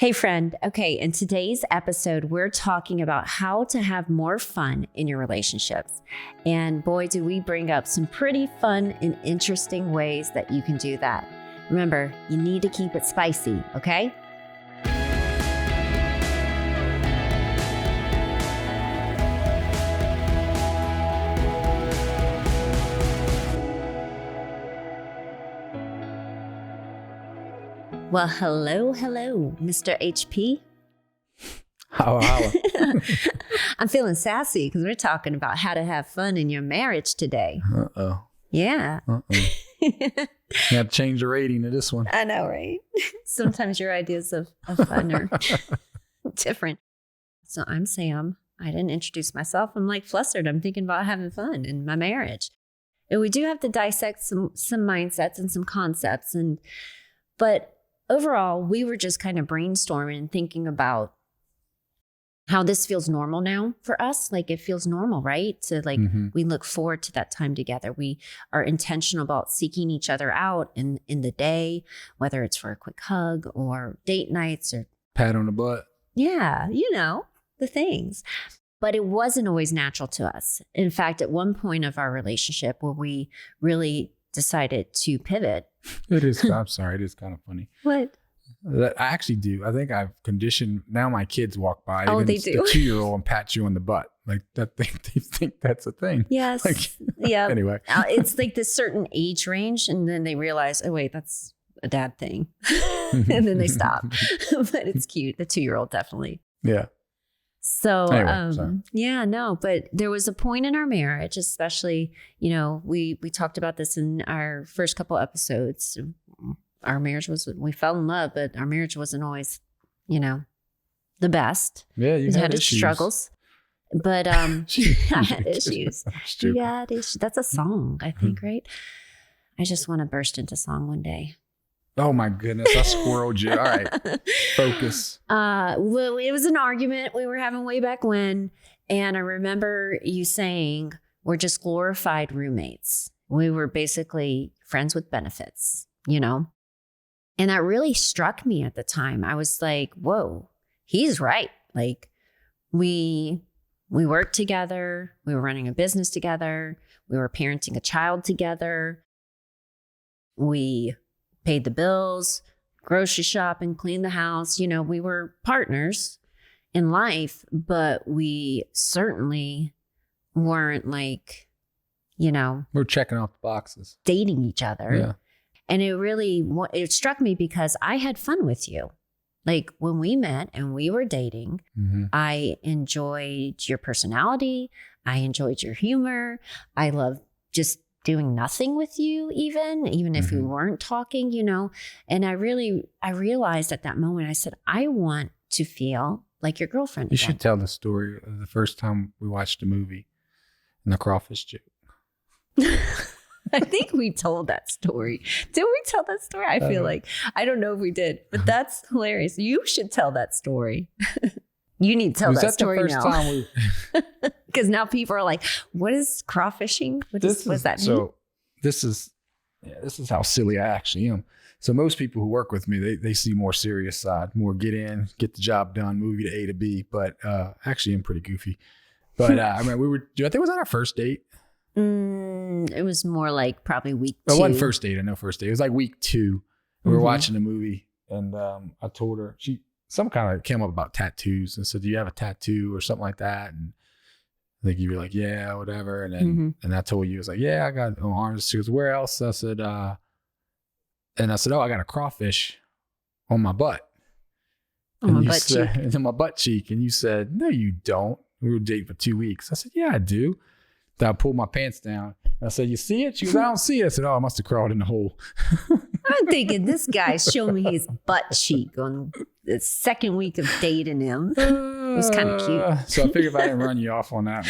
Hey friend, okay, in today's episode, we're talking about how to have more fun in your relationships. And boy, do we bring up some pretty fun and interesting ways that you can do that. Remember, you need to keep it spicy, okay? Well, hello, Mr. HP. Holla. I'm feeling sassy because we're talking about how to have fun in your marriage today. Uh-oh. Yeah. You have to change the rating to this one. I know, right? Sometimes your ideas of fun are different. So I'm Sam. I didn't introduce myself. I'm like flustered. I'm thinking about having fun in my marriage. And we do have to dissect some mindsets and some concepts. But overall, we were just kind of brainstorming and thinking about how this feels normal now for us. Like it feels normal, right? To we look forward to that time together. We are intentional about seeking each other out in the day, whether it's for a quick hug or date nights or pat on the butt. Yeah, the things. But it wasn't always natural to us. In fact, at one point of our relationship where we really decided to pivot. It is. I'm sorry. It is kind of funny. What? I actually do. I think I've conditioned. Now my kids walk by. Oh, even they do. The 2-year-old and pat you on the butt. Like that. They think that's a thing. Yes. Yeah. Anyway, it's like this certain age range, and then they realize, oh wait, that's a dad thing, and then they stop. But it's cute. The 2-year-old definitely. Yeah. So, anyway, but there was a point in our marriage, especially, we talked about this in our first couple episodes. Our marriage we fell in love, but our marriage wasn't always, the best. Yeah, you had its struggles. But I had issues. You got issues. That's a song, I think, right? I just want to burst into song one day. Oh my goodness, I squirreled you. All right, focus. Well, it was an argument we were having way back when. And I remember you saying, we're just glorified roommates. We were basically friends with benefits, And that really struck me at the time. I was like, whoa, he's right. Like we worked together. We were running a business together. We were parenting a child together. We paid the bills, grocery shop, and cleaned the house. We were partners in life, but we certainly weren't we're checking off the boxes, dating each other. Yeah. And it struck me because I had fun with you. Like when we met and we were dating, I enjoyed your personality. I enjoyed your humor. I loved just doing nothing with you, even if we weren't talking, And I realized at that moment, I said, I want to feel like your girlfriend. You should tell the story of the first time we watched a movie and the crawfish joke. I think we told that story. Did we tell that story? I feel like, I don't know if we did, but that's hilarious. You should tell that story. You need to tell that story now. Was that the first time because now people are like, what is crawfishing? What does that mean? So this is how silly I actually am. So most people who work with me, they see more serious side, more get the job done, movie to A to B. But actually, I'm pretty goofy. But I think it was on our first date. It was more like probably week 2. It wasn't first date. I know first date. It was like week 2. We were watching a movie, and I told her some kind of came up about tattoos and said, "Do you have a tattoo or something like that?" And I think you were like, "Yeah, whatever." And then and I told you, I was like, "Yeah, I got arms." She goes, "Where else?" I said, "Oh, I got a crawfish on my butt." On my butt cheek. And on my butt cheek. And you said, "No, you don't." We were dating for 2 weeks. I said, "Yeah, I do." Then I pulled my pants down. I said, "You see it?" She goes, "I don't see it." I said, "Oh, I must have crawled in the hole." I'm thinking this guy's showing me his butt cheek on the second week of dating him. It was kind of cute. So I figured if I didn't run you off on that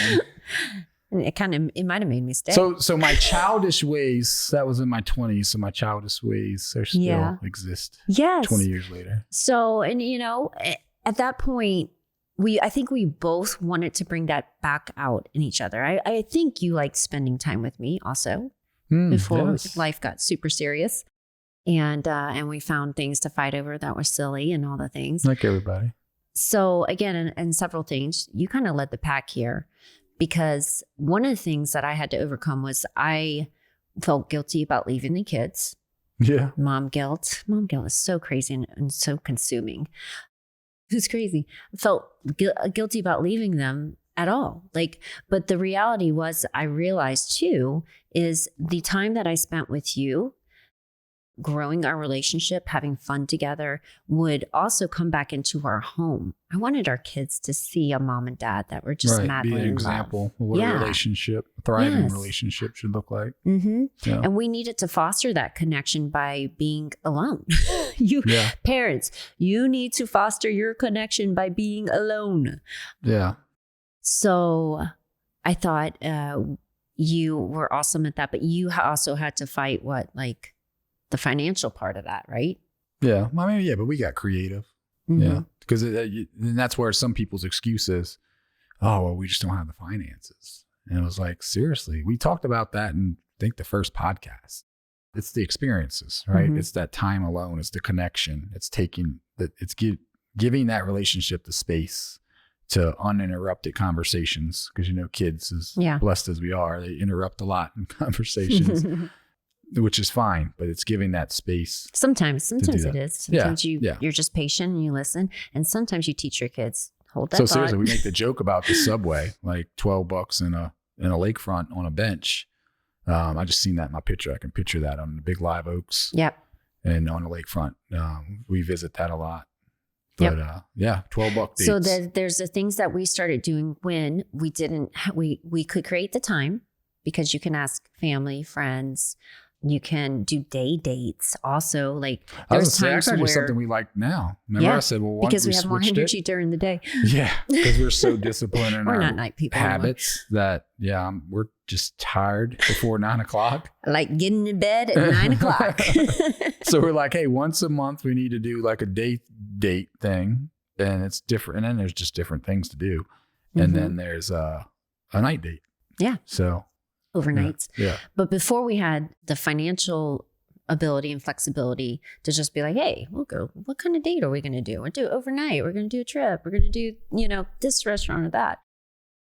one. It might have made me stay. So my childish ways, that was in my 20s. So my childish ways still exist. Yes. 20 years later. So, and at that point, I think we both wanted to bring that back out in each other. I think you liked spending time with me also before life got super serious. And we found things to fight over that were silly and all the things. Like everybody. So again, and several things, you kind of led the pack here, because one of the things that I had to overcome was I felt guilty about leaving the kids. Yeah. Mom guilt. Mom guilt is so crazy and so consuming. It's crazy. I felt guilty about leaving them at all. But the reality was, I realized too, is the time that I spent with you, growing our relationship, having fun together, would also come back into our home. I wanted our kids to see a mom and dad that were just madly be an in example love. of what a relationship, a thriving Yes. relationship should look like. Mm-hmm. Yeah. And we needed to foster that connection by being alone. Parents, you need to foster your connection by being alone. Yeah. So I thought you were awesome at that, but you also had to fight the financial part of that, right? Yeah. I mean, yeah, but we got creative. Mm-hmm. Yeah. Because and that's where some people's excuse is, oh, well, we just don't have the finances. And it was like, seriously, we talked about that in, I think, the first podcast. It's the experiences, right? Mm-hmm. It's that time alone. It's the connection. It's giving that relationship the space to uninterrupted conversations. Because, kids, as blessed as we are, they interrupt a lot in conversations. Which is fine, but it's giving that space. Sometimes it is. Sometimes you're just patient and you listen. And sometimes you teach your kids, hold that thought. Seriously, we make the joke about the subway, like $12 in a lakefront on a bench. I just seen that in my picture. I can picture that on the big live oaks. Yep. And on the lakefront. We visit that a lot. But $12 dates. So there's the things that we started doing when we didn't, we could create the time, because you can ask family, friends. You can do day dates. Also, there's times that's actually where something we like now. Remember, I said, well, why because don't we have more energy it? during the day. Yeah, because we're so disciplined in we're our not night people habits that we're just tired before 9 o'clock. Like getting in bed at 9 o'clock. So we're like, hey, once a month we need to do like a date thing, and it's different. And then there's just different things to do, and then there's a night date. Yeah. So. Overnights. Yeah. But before we had the financial ability and flexibility to just be like, hey, we'll go, what kind of date are we going to do? We'll do overnight. We're going to do a trip. We're going to do, this restaurant or that.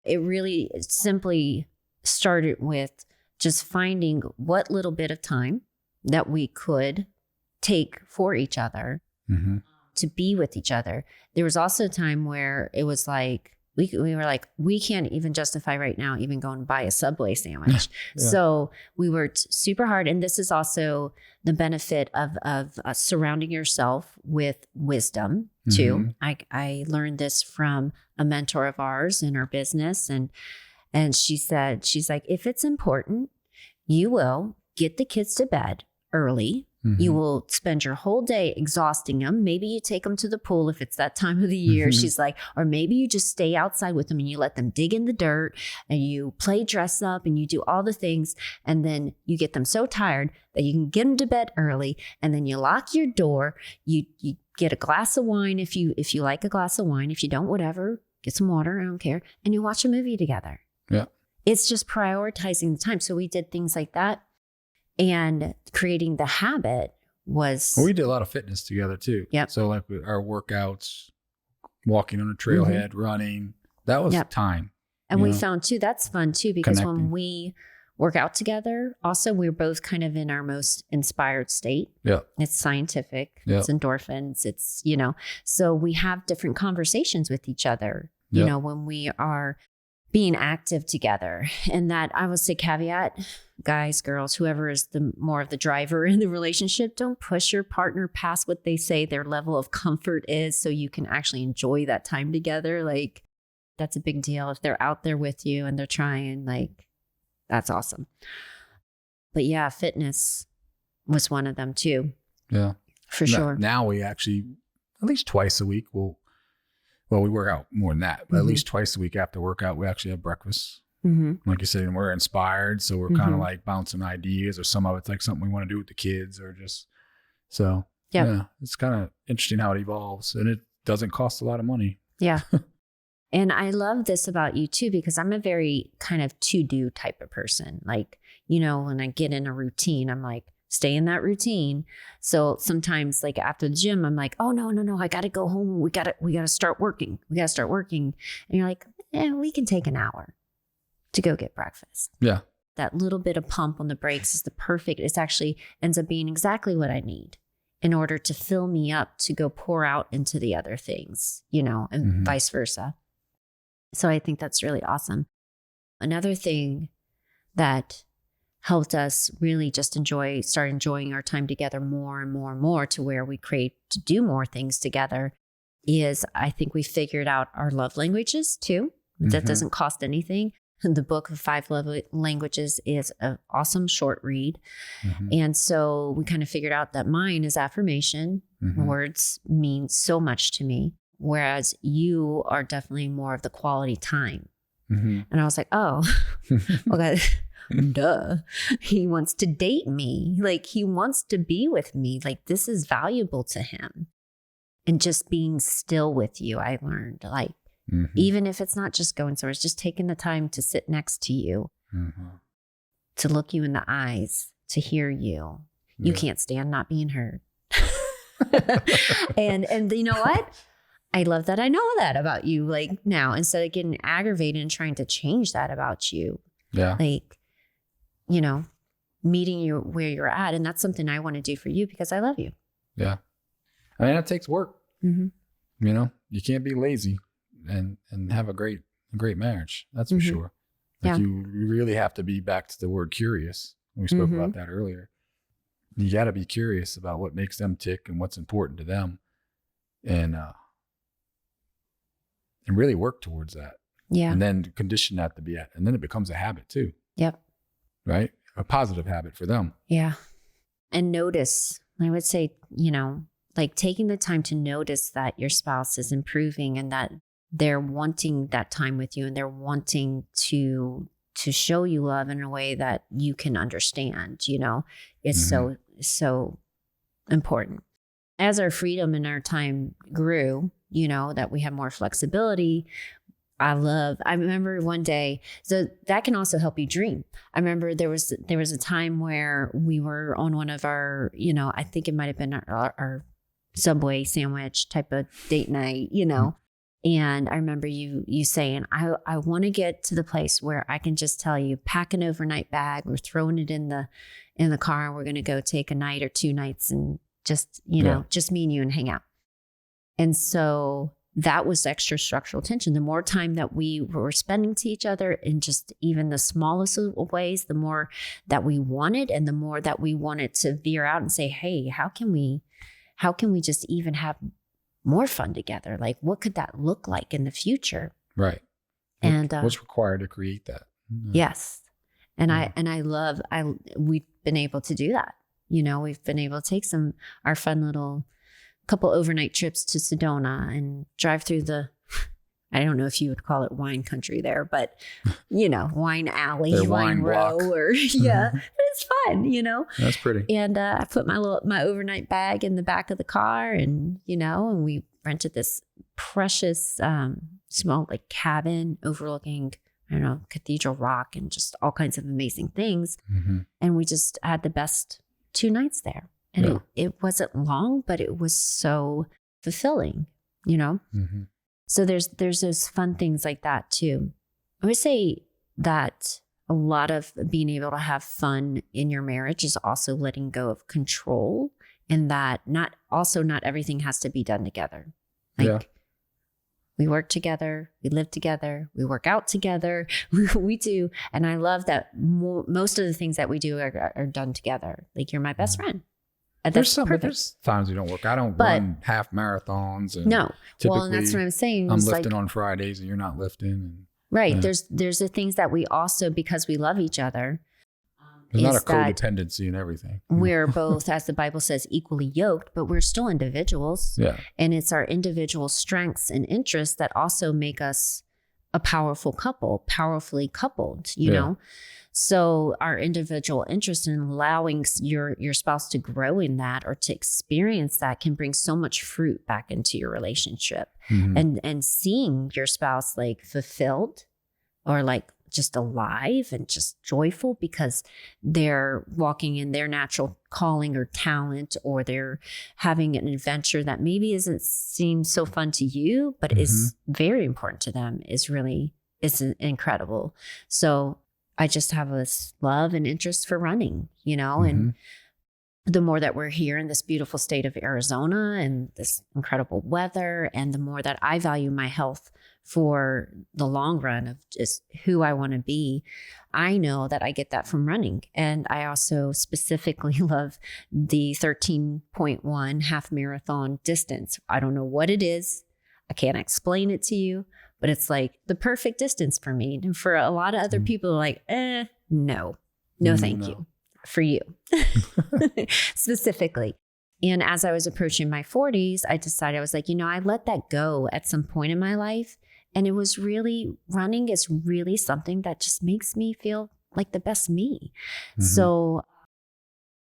It really simply started with just finding what little bit of time that we could take for each other to be with each other. There was also a time where it was like, we were like, we can't even justify right now even going to buy a Subway sandwich. Yeah. So we worked super hard. And this is also the benefit of surrounding yourself with wisdom too. I learned this from a mentor of ours in our business. And she's like, if it's important, you will get the kids to bed early. You will spend your whole day exhausting them. Maybe you take them to the pool if it's that time of the year. She's like, or maybe you just stay outside with them and you let them dig in the dirt and you play dress up and you do all the things. And then you get them so tired that you can get them to bed early. And then you lock your door. You get a glass of wine if you like a glass of wine. If you don't, whatever, get some water. I don't care. And you watch a movie together. Yeah. It's just prioritizing the time. So we did things like that. And creating the habit was... Well, we did a lot of fitness together too. Yep. So like our workouts, walking on a trailhead, running, that was time. And we found too, that's fun too, because when we work out together, also we're both kind of in our most inspired state. Yeah. It's scientific. It's endorphins. It's, so we have different conversations with each other, when we are being active together. And that, I would say, caveat, guys, girls, whoever is the more of the driver in the relationship, don't push your partner past what they say their level of comfort is, so you can actually enjoy that time together. Like, that's a big deal. If they're out there with you and they're trying, that's awesome. But yeah, fitness was one of them too. Yeah. For sure. Now we actually, at least twice a week, we work out more than that, but at least twice a week after workout, we actually have breakfast. Like you said, and we're inspired. So we're kind of like bouncing ideas, or some of it's like something we want to do with the kids, or just, so yeah, it's kind of interesting how it evolves, and it doesn't cost a lot of money. Yeah. And I love this about you too, because I'm a very kind of to-do type of person. Like, when I get in a routine, I'm like, stay in that routine. So sometimes like after the gym, I'm like, oh no, I got to go home. We got to start working. And you're like, we can take an hour to go get breakfast. Yeah. That little bit of pump on the brakes is it's actually ends up being exactly what I need in order to fill me up to go pour out into the other things, and vice versa. So I think that's really awesome. Another thing that helped us really just start enjoying our time together more and more and more to where we crave to do more things together is I think we figured out our love languages too. That doesn't cost anything. The book of 5 love languages is an awesome short read. And so we kind of figured out that mine is affirmation. Words mean so much to me, whereas you are definitely more of the quality time. And I was like, oh, okay. Duh. He wants to date me. Like he wants to be with me. Like this is valuable to him. And just being still with you, I learned like, even if it's not just going somewhere, it's just taking the time to sit next to you, to look you in the eyes, to hear you. You can't stand not being heard. and you know what? I love that I know that about you. Like now, instead of getting aggravated and trying to change that about you. Yeah. Like, meeting you where you're at. And that's something I want to do for you because I love you. Yeah. I mean, it takes work. You can't be lazy and have a great marriage. That's for sure. Like you really have to be back to the word curious. We spoke about that earlier. You got to be curious about what makes them tick and what's important to them. And really work towards that. Yeah. And then condition that to be at. And then it becomes a habit too. Yep. Right? A positive habit for them. Yeah. And notice, I would say, like taking the time to notice that your spouse is improving and that they're wanting that time with you and they're wanting to show you love in a way that you can understand, it's so important. As our freedom and our time grew, that we had more flexibility. I remember one day, so that can also help you dream. I remember there was a time where we were on one of our, I think it might've been our Subway sandwich type of date night, and I remember you saying, I want to get to the place where I can just tell you, pack an overnight bag, we're throwing it in the car and we're going to go take a night or 2 nights and just, just me and you and hang out. And so that was extra structural tension. The more time that we were spending to each other in just even the smallest of ways, the more that we wanted and the more that we wanted to veer out and say, hey, how can we just even have more fun together? Like, what could that look like in the future? Right. And what's required to create that? Yes. And we've been able to do that. We've been able to take our fun little couple overnight trips to Sedona and drive through I don't know if you would call it wine country there, but wine alley, wine row, or but it's fun, That's pretty. And I put my overnight bag in the back of the car, and and we rented this precious small like cabin overlooking Cathedral Rock and just all kinds of amazing things, and we just had the best 2 nights there. And it wasn't long, but it was so fulfilling, So there's those fun things like that too. I would say that a lot of being able to have fun in your marriage is also letting go of control, and that not everything has to be done together. Like we work together, we live together, we work out together, we do. And I love that most of the things that we do are done together. Like you're my best friend. There's times we don't work. I don't run half marathons. And no. Well, and that's what I'm saying. I'm lifting on Fridays and you're not lifting. Right. There's the things that we also, because we love each other. There's not a codependency in everything. We're both, as the Bible says, equally yoked, but we're still individuals. Yeah. And it's our individual strengths and interests that also make us a powerful couple, powerfully coupled, you know? So our individual interest in allowing your spouse to grow in that or to experience that can bring so much fruit back into your relationship. And seeing your spouse like fulfilled or like just alive and just joyful because they're walking in their natural calling or talent, or they're having an adventure that maybe isn't seem so fun to you, but is very important to them, is incredible. So I just have this love and interest for running, and the more that we're here in this beautiful state of Arizona and this incredible weather, and the more that I value my health for the long run of just who I want to be, I know that I get that from running. And I also specifically love the 13.1 half marathon distance. I don't know what it is. I can't explain it to you, but it's like the perfect distance for me. And for a lot of other people, like, no, thank you. For you specifically. And as I was approaching my 40s, I decided, I was like, I let that go at some point in my life. And it was really, running is really something that just makes me feel like the best me. So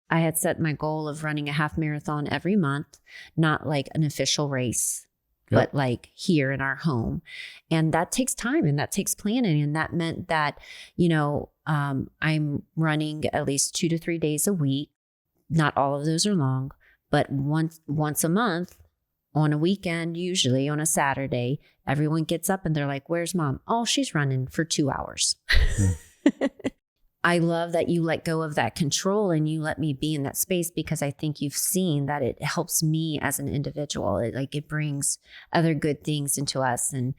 I had set my goal of running a half marathon every month, not like an official race, but like here in our home. And that takes time and that takes planning. And that meant that, I'm running at least 2 to 3 days a week. Not all of those are long, but once a month on a weekend, usually on a Saturday, everyone gets up and they're like, "Where's mom?" "Oh, she's running for 2 hours." I love that you let go of that control and you let me be in that space, because I think you've seen that it helps me as an individual. It brings other good things into us. And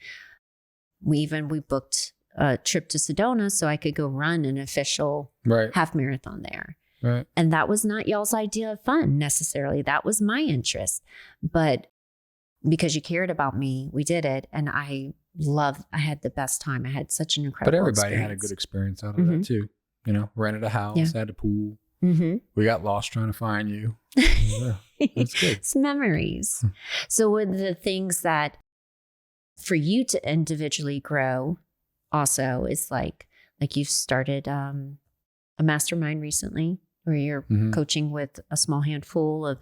we booked a trip to Sedona so I could go run an official half marathon there. Right. And that was not y'all's idea of fun necessarily. That was my interest. But because you cared about me, we did it. And I had the best time. I had such an incredible experience. But everybody had a good experience out of that too. Rented a house, had a pool. We got lost trying to find you. That's good. It's memories. So one of the things that for you to individually grow also is like you've started a mastermind recently where you're coaching with a small handful of,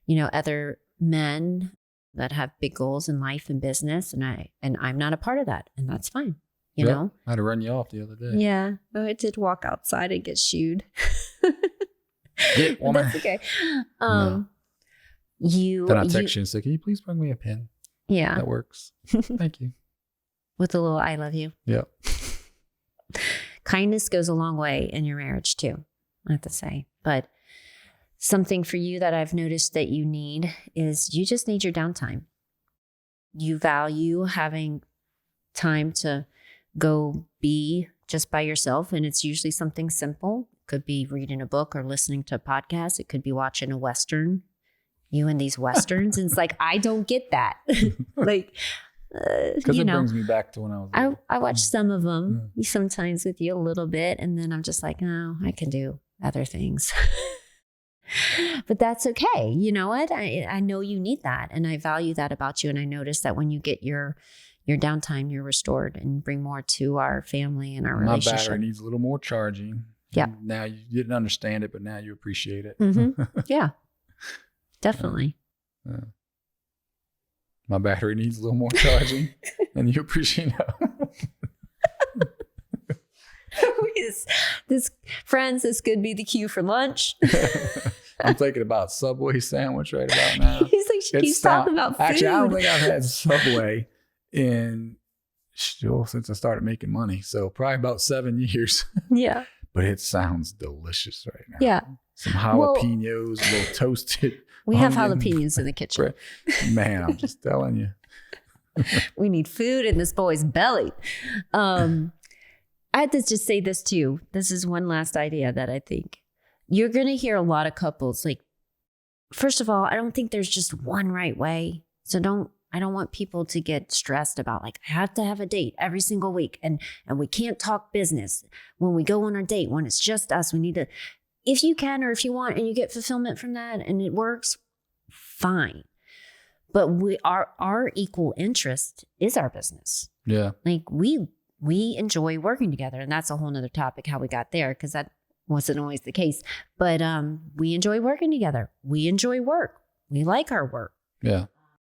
other men that have big goals in life and business. And I'm not a part of that. And that's fine. You know, I had to run you off the other day. Yeah. I did walk outside and get shooed. Get woman. That's okay. Then I text you and say, "Can you please bring me a pen?" Yeah. That works. Thank you. With a little "I love you." Yep. Kindness goes a long way in your marriage too, I have to say. But something for you that I've noticed that you need is you just need your downtime. You value having time to go be just by yourself. And it's usually something simple. It could be reading a book or listening to a podcast. It could be watching a Western. You and these Westerns. And it's like, I don't get that. Because it brings me back to when I was I watch some of them sometimes with you a little bit. And then I'm just like, no, I can do other things. But that's okay. You know what? I know you need that. And I value that about you. And I notice that when you get your downtime, you're restored and bring more to our family and our relationship. My battery needs a little more charging. Yeah. Now you didn't understand it, but now you appreciate it. Yeah, definitely. Yeah. My battery needs a little more charging and you appreciate it. This could be the cue for lunch. I'm thinking about Subway sandwich right about now. He's like, he's talking about food. Actually, I don't think I've had Subway since I started making money. So probably about 7 years. Yeah. But it sounds delicious right now. Yeah. Some jalapenos, a little toasted. We have jalapenos in the kitchen. Man, I'm just telling you. We need food in this boy's belly. I had to just say this too. This is one last idea that I think you're going to hear a lot of couples. Like, first of all, I don't think there's just one right way. So I don't want people to get stressed about like, I have to have a date every single week and we can't talk business when we go on our date, when it's just us. We need to, if you can, or if you want, and you get fulfillment from that and it works, fine. But our equal interest is our business. Yeah. Like we enjoy working together, and that's a whole nother topic, how we got there, because that wasn't always the case. But we enjoy working together. We enjoy work. We like our work. Yeah.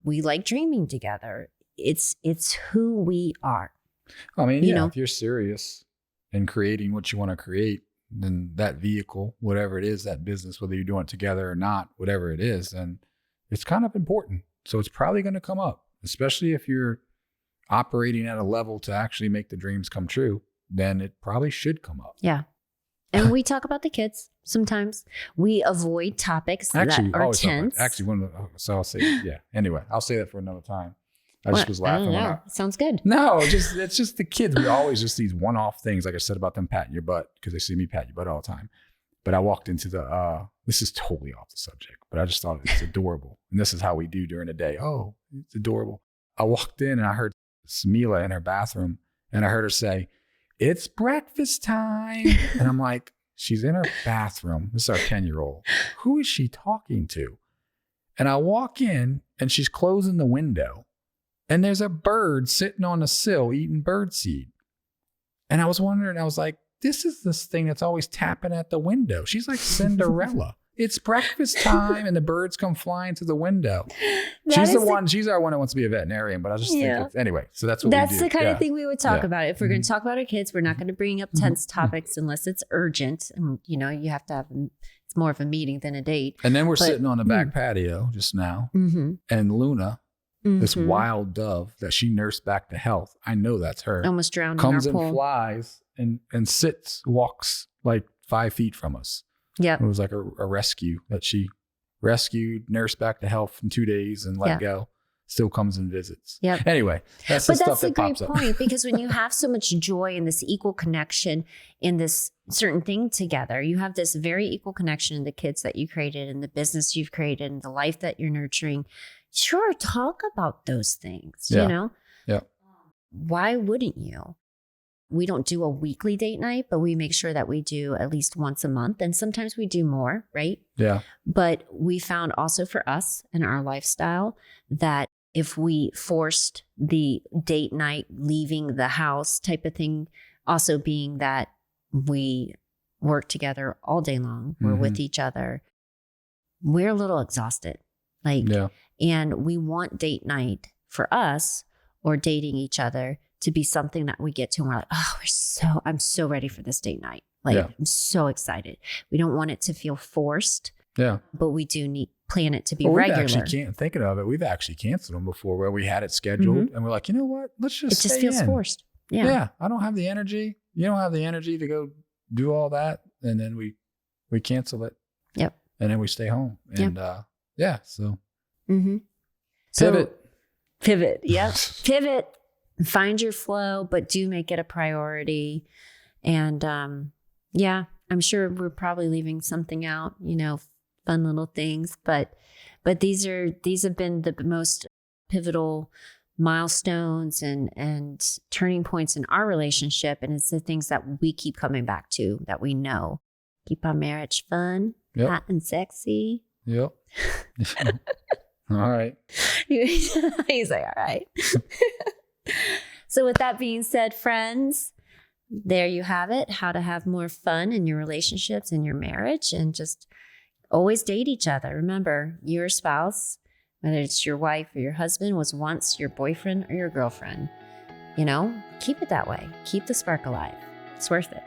We like dreaming together. It's who we are. I mean, if you're serious and creating what you want to create, then that vehicle, whatever it is, that business, whether you're doing it together or not, whatever it is, then it's kind of important. So it's probably going to come up, especially if you're operating at a level to actually make the dreams come true, then it probably should come up. Yeah. And we talk about the kids sometimes. We avoid topics that are tense. So I'll say, yeah. Anyway, I'll say that for another time. I just was laughing. Sounds good. No, it's just the kids. We always just these one-off things, like I said about them patting your butt, because they see me pat your butt all the time. But I walked into this is totally off the subject, but I just thought it's adorable. And this is how we do during the day. Oh, it's adorable. I walked in and I heard Smila in her bathroom, and I heard her say, "It's breakfast time." And I'm like, she's in her bathroom. This is our 10-year-old. Who is she talking to? And I walk in and she's closing the window, and there's a bird sitting on the sill eating birdseed. And I was wondering, I was like, this is this thing that's always tapping at the window. She's like Cinderella. It's breakfast time, and the birds come flying to the window. She's our one that wants to be a veterinarian, but I just think anyway, so that's what we do. That's the kind of thing we would talk about. If we're going to talk about our kids, we're not going to bring up tense topics unless it's urgent. And, you have to have, it's more of a meeting than a date. And then we're sitting on the back patio just now, and Luna, this wild dove that she nursed back to health, I know that's her. Almost drowned comes in our pool. And flies and walks like 5 feet from us. Yeah. It was like a rescue that she rescued, nursed back to health in 2 days and let go. Still comes and visits. Yeah. Anyway, that's the stuff that pops up. But that's a great point, because when you have so much joy and this equal connection in this certain thing together, you have this very equal connection in the kids that you created and the business you've created and the life that you're nurturing. Sure, talk about those things, you know? Yeah. Why wouldn't you? We don't do a weekly date night, but we make sure that we do at least once a month. And sometimes we do more, right? Yeah. But we found also for us and our lifestyle that if we forced the date night, leaving the house type of thing, also being that we work together all day long, we're with each other, we're a little exhausted. And we want date night for us, or dating each other, to be something that we get to and we're like, oh, I'm so ready for this date night. I'm so excited. We don't want it to feel forced. Yeah. But we do plan it to be regular. Thinking of it, we've actually canceled them before, where we had it scheduled and we're like, you know what? Let's just It just feels forced. Yeah. Yeah. I don't have the energy. You don't have the energy to go do all that. And then we cancel it. Yep. And then we stay home. And so. Pivot. Yep. Pivot. Find your flow, but do make it a priority. And I'm sure we're probably leaving something out, fun little things, but these have been the most pivotal milestones and turning points in our relationship. And it's the things that we keep coming back to, that we know keep our marriage fun, hot and sexy. Yep. All right. He's like, all right. So with that being said, friends, there you have it. How to have more fun in your relationships and your marriage, and just always date each other. Remember, your spouse, whether it's your wife or your husband, was once your boyfriend or your girlfriend. Keep it that way. Keep the spark alive. It's worth it.